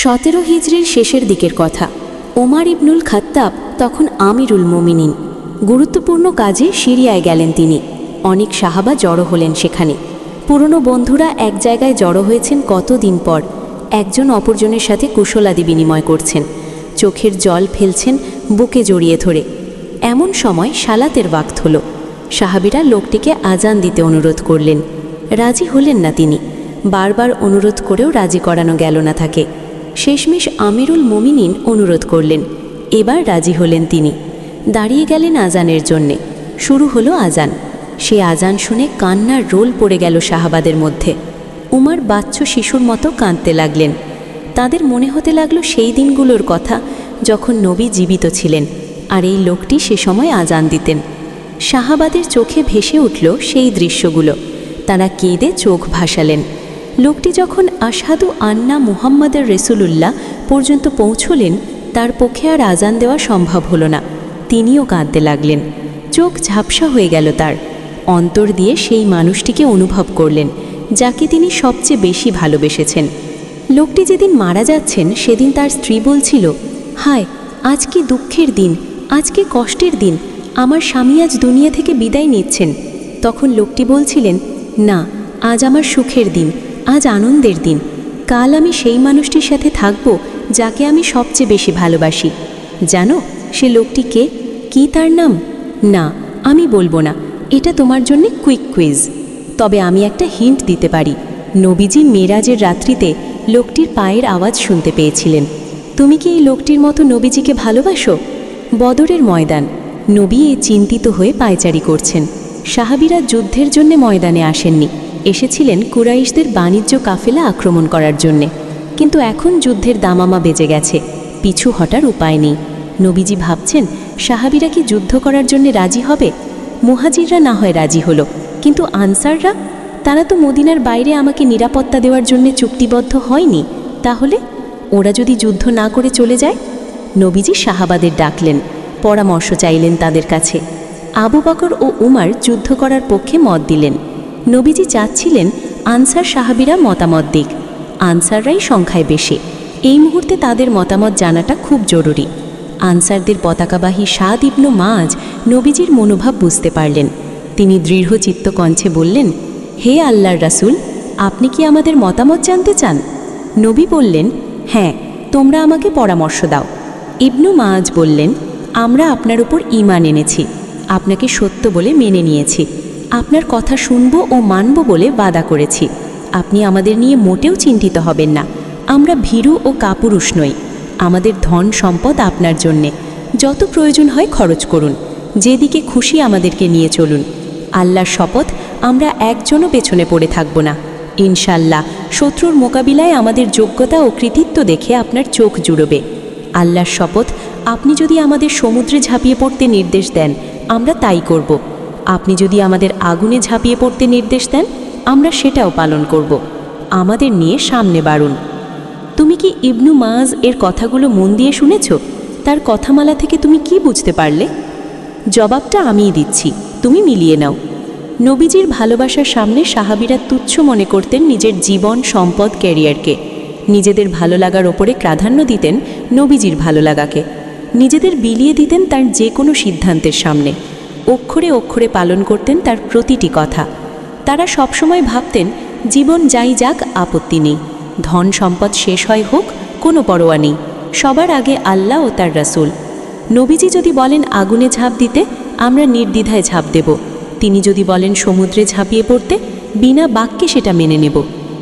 17 হিজরির শেষের দিকের কথা। ওমর ইবনুল খাত্তাব তখন আমিরুল মুমিনিন। গুরুত্বপূর্ণ কাজে সিরিয়ায় গেলেন তিনি। অনেক সাহাবা জড়ো হলেন সেখানে। পুরনো বন্ধুরা এক জায়গায় জড়ো হয়েছেন কতদিন পর, একজন অপরজনের সাথে কুশলাদি বিনিময় করছেন, চোখের জল ফেলছেন বুকে জড়িয়ে ধরে। এমন সময় সালাতের ওয়াক্ত হলো। সাহাবীরা লোকটিকে আজান দিতে অনুরোধ করলেন। রাজি হলেন না তিনি। বারবার অনুরোধ করেও রাজি করানো গেল না তাকে। শেষমেশ আমিরুল মুমিনিন অনুরোধ করলেন। এবার রাজি হলেন তিনি। দাঁড়িয়ে গেলেন আজানের জন্যে। শুরু হলো আজান। সে আজান শুনে কান্নার রোল পড়ে গেল সাহাবাদের মধ্যে। উমর বাচ্চা শিশুর মতো কাঁদতে লাগলেন। তাদের মনে হতে লাগলো সেই দিনগুলোর কথা যখন নবী জীবিত ছিলেন আর এই লোকটি সে সময় আজান দিতেন। সাহাবাদের চোখে ভেসে উঠল সেই দৃশ্যগুলো। তারা কেঁদে চোখ ভাসালেন। লোকটি যখন আশহাদু আন্না মুহাম্মাদের রাসূলুল্লাহ পর্যন্ত পৌঁছলেন, তার পক্ষে আর আজান দেওয়া সম্ভব হলো না। তিনিও কাঁদতে লাগলেন। চোখ ঝাপসা হয়ে গেল তার। অন্তর দিয়ে সেই মানুষটিকে অনুভব করলেন যাকে তিনি সবচেয়ে বেশি ভালোবেসেছেন। লোকটি যেদিন মারা যাচ্ছেন সেদিন তার স্ত্রী বলছিল, হায়, আজ কি দুঃখের দিন, আজ কি কষ্টের দিন, আমার স্বামী আজ দুনিয়া থেকে বিদায় নিচ্ছেন। তখন লোকটি বলছিলেন, না, আজ আমার সুখের দিন, আজ আনন্দের দিন। কাল আমি সেই মানুষটির সাথে থাকব যাকে আমি সবচেয়ে বেশি ভালোবাসি। জানো সে লোকটি কে? কি তার নাম? না, আমি বলবো না। এটা তোমার জন্য কুইক কুইজ। তবে আমি একটা হিন্ট দিতে পারি। নবীজি মেরাজের রাত্রিতে লোকটির পায়ের আওয়াজ শুনতে পেয়েছিলেন। তুমি কি এই লোকটির মতো নবীজিকে ভালোবাসো? বদরের ময়দান। নবী চিন্তিত হয়ে পায়চারি করছেন। সাহাবীরা যুদ্ধের জন্য ময়দানে আসেননি, এসেছিলেন কুরাইশদের বাণিজ্য কাফেলা আক্রমণ করার জন্যে। কিন্তু এখন যুদ্ধের দামামা বেজে গেছে, পিছু হটার উপায় নেই। নবীজি ভাবছেন সাহাবীরা কি যুদ্ধ করার জন্য রাজি হবে? মুহাজিররা না হয় রাজি হলো, কিন্তু আনসাররা? তারা তো মদিনার বাইরে আমাকে নিরাপত্তা দেওয়ার জন্য চুক্তিবদ্ধ হয়নি। তাহলে ওরা যদি যুদ্ধ না করে চলে যায়? নবীজি সাহাবাদের ডাকলেন, পরামর্শ চাইলেন তাদের কাছে। আবু বকর ও উমর যুদ্ধ করার পক্ষে মত দিলেন। নবীজি চাচ্ছিলেন আনসার সাহাবীরা মতামত দিক। আনসাররাই সংখ্যায় বেশি। এই মুহূর্তে তাদের মতামত জানাটা খুব জরুরি। আনসারদের পতাকাবাহী সাদ ইবনু মাজ নবীজির মনোভাব বুঝতে পারলেন। তিনি দৃঢ়চিত্ত কণ্ঠে বললেন, হে আল্লাহর রাসূল, আপনি কি আমাদের মতামত জানতে চান? নবী বললেন, হ্যাঁ, তোমরা আমাকে পরামর্শ দাও। ইবনু মাজ বললেন, আমরা আপনার উপর ঈমান এনেছি, আপনাকে সত্য বলে মেনে নিয়েছি, আপনার কথা শুনব ও মানব বলে ওয়াদা করেছি। আপনি আমাদের নিয়ে মোটেও চিন্তিত হবেন না। আমরা ভীরু ও কাপুরুষ নই। আমাদের ধন সম্পদ আপনার জন্যে। যত প্রয়োজন হয় খরচ করুন, যেদিকে খুশি আমাদেরকে নিয়ে চলুন। আল্লাহর শপথ, আমরা একজনও পেছনে পড়ে থাকব না। ইনশাল্লাহ শত্রুর মোকাবিলায় আমাদের যোগ্যতা ও কৃতিত্ব দেখে আপনার চোখ জুড়বে। আল্লাহর শপথ, আপনি যদি আমাদের সমুদ্রে ঝাঁপিয়ে পড়তে নির্দেশ দেন, আমরা তাই করব। আপনি যদি আমাদের আগুনে ঝাঁপিয়ে পড়তে নির্দেশ দেন, আমরা সেটাও পালন করব। আমাদের নিয়ে সামনে বাড়ুন। তুমি কি ইবনু মাজ এর কথাগুলো মন দিয়ে শুনেছ? তার কথামালা থেকে তুমি কি বুঝতে পারলে? জবাবটা আমিই দিচ্ছি, তুমি মিলিয়ে নাও। নবীজির ভালোবাসার সামনে সাহাবীরা তুচ্ছ মনে করতেন নিজের জীবন, সম্পদ, ক্যারিয়ারকে। নিজেদের ভালো লাগার ওপরে প্রাধান্য দিতেন নবীজির ভালো লাগাকে। নিজেদের বিলিয়ে দিতেন তার যে কোনো সিদ্ধান্তের সামনে। অক্ষরে অক্ষরে পালন করতেন তার প্রতিটি কথা। তারা সবসময় ভাবতেন জীবন যাই যাক, আপত্তি নেই। ধন সম্পদ শেষ হয় হোক, কোনো পরোয়া নেই। সবার আগে আল্লাহ ও তার রাসূল। নবীজি যদি বলেন আগুনে ঝাঁপ দিতে, আমরা নির্দ্বিধায় ঝাঁপ দেব। তিনি যদি বলেন সমুদ্রে ঝাঁপিয়ে পড়তে, বিনা বাক্যে সেটা মেনে নেব।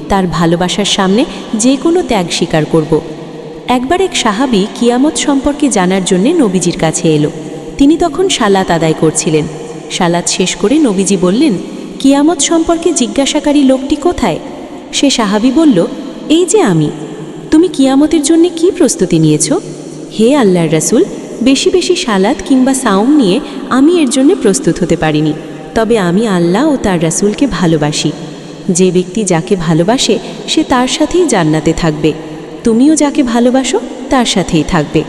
তার ভালোবাসার সামনে যে কোনো ত্যাগ স্বীকার করব। একবার এক সাহাবী কিয়ামত সম্পর্কে জানার জন্যে নবীজির কাছে এলো। তিনি তখন সালাত আদায় করছিলেন। সালাত শেষ করে নবীজি বললেন, কিয়ামত সম্পর্কে জিজ্ঞাসাকারী লোকটি কোথায়? সে সাহাবী বলল, এই যে আমি। তুমি কিয়ামতের জন্য কি প্রস্তুতি নিয়েছ? হে আল্লাহর রাসূল, বেশি বেশি সালাত কিংবা সাওম নিয়ে আমি এর জন্য প্রস্তুত হতে পারিনি। তবে আমি আল্লাহ ও তার রাসূলকে ভালোবাসি। যে ব্যক্তি যাকে ভালোবাসে সে তার সাথেই জান্নাতে থাকবে। তুমিও যাকে ভালোবাসো তার সাথেই থাকবে।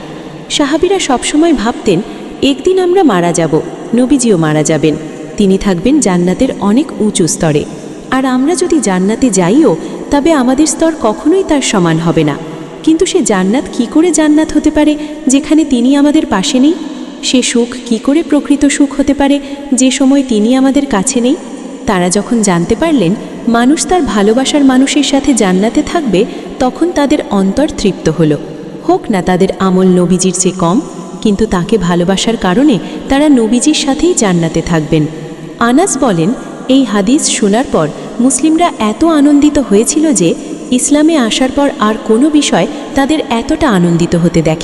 সাহাবীরা সবসময় ভাবতেন একদিন আমরা মারা যাব, নবীজিও মারা যাবেন। তিনি থাকবেন জান্নাতের অনেক উঁচু স্তরে। আর আমরা যদি জান্নাতে যাইও, তবে আমাদের স্তর কখনোই তার সমান হবে না। কিন্তু সে জান্নাত কি করে জান্নাত হতে পারে যেখানে তিনি আমাদের পাশে নেই? সে সুখ কি করে প্রকৃত সুখ হতে পারে যে সময় তিনি আমাদের কাছে নেই? তারা যখন জানতে পারলেন মানুষ তার ভালোবাসার মানুষের সাথে জান্নাতে থাকবে, তখন তাদের অন্তর তৃপ্ত হলো। হোক না তাদের আমল নবীজির চেয়ে কম, কিন্তু তাকে ভালোবাসার কারণে তারা নবীজির সাথেই জান্নাতে থাকবেন। আনাস বলেন, এই হাদিস শোনার পর মুসলিমরা এত আনন্দিত হয়েছিল যে ইসলামে আসার পর আর কোনো বিষয় তাদের এতটা আনন্দিত হতে দেখে